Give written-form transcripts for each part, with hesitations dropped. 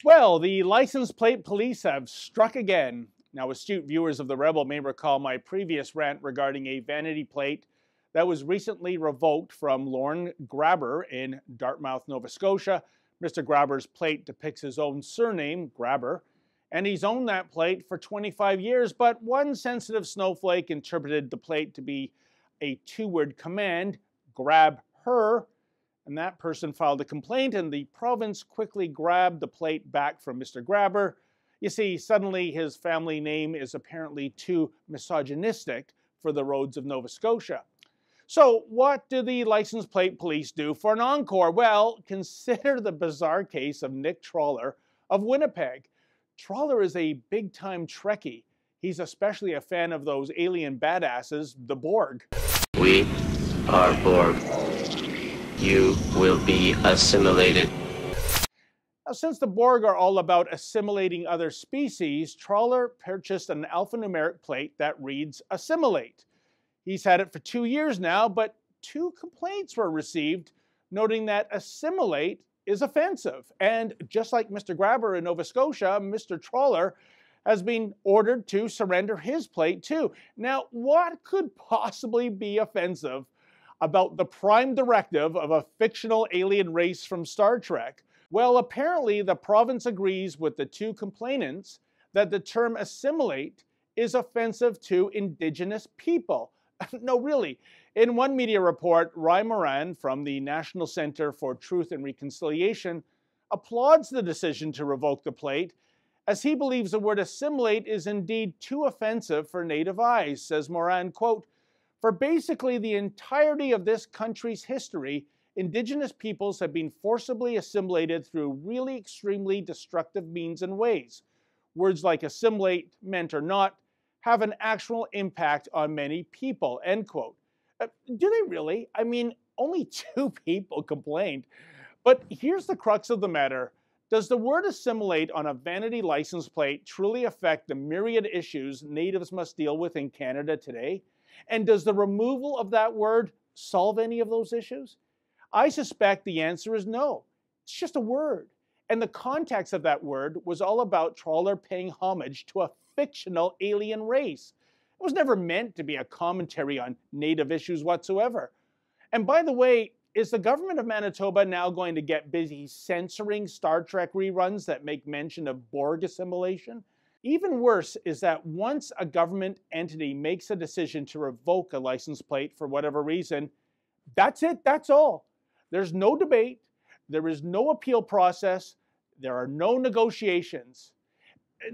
Well, the license plate police have struck again. Now, astute viewers of The Rebel may recall my previous rant regarding a vanity plate that was recently revoked from Lorne Grabber in Dartmouth, Nova Scotia. Mr. Grabber's plate depicts his own surname, Grabber, and he's owned that plate for 25 years, but one sensitive snowflake interpreted the plate to be a two-word command, grab her, and that person filed a complaint, and the province quickly grabbed the plate back from Mr. Grabber. You see, suddenly his family name is apparently too misogynistic for the roads of Nova Scotia. So what do the license plate police do for an encore? Well, consider the bizarre case of Nick Trawler of Winnipeg. Trawler is a big-time Trekkie. He's especially a fan of those alien badasses, the Borg. We are Borg. You will be assimilated. Now, since the Borg are all about assimilating other species, Trawler purchased an alphanumeric plate that reads Assimilate. He's had it for 2 years now, but 2 complaints were received noting that assimilate is offensive. And just like Mr. Grabber in Nova Scotia, Mr. Trawler has been ordered to surrender his plate too. Now, what could possibly be offensive about the prime directive of a fictional alien race from Star Trek? Well, apparently the province agrees with the 2 complainants that the term assimilate is offensive to Indigenous people. No, really. In one media report, Ry Moran from the National Centre for Truth and Reconciliation applauds the decision to revoke the plate, as he believes the word assimilate is indeed too offensive for native eyes. Says Moran, quote, "For basically the entirety of this country's history, Indigenous peoples have been forcibly assimilated through really extremely destructive means and ways. Words like assimilate, meant or not, have an actual impact on many people," end quote. Do they really? I mean, only 2 people complained. But here's the crux of the matter. Does the word assimilate on a vanity license plate truly affect the myriad issues natives must deal with in Canada today? And does the removal of that word solve any of those issues? I suspect the answer is no. It's just a word. And the context of that word was all about Trawler paying homage to a fictional alien race. It was never meant to be a commentary on native issues whatsoever. And by the way, is the government of Manitoba now going to get busy censoring Star Trek reruns that make mention of Borg assimilation? Even worse is that once a government entity makes a decision to revoke a license plate for whatever reason, that's it, that's all. There's no debate, there is no appeal process, there are no negotiations.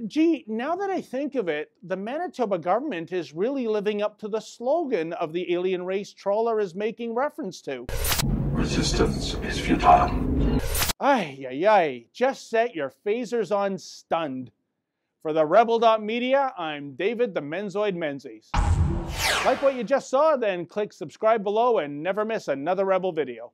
Gee, now that I think of it, the Manitoba government is really living up to the slogan of the alien race Trawler is making reference to. Resistance is futile. Ay, ay, ay. Just set your phasers on stunned. For the Rebel.media, I'm David the Menzoid Menzies. Like what you just saw? Then click subscribe below and never miss another Rebel video.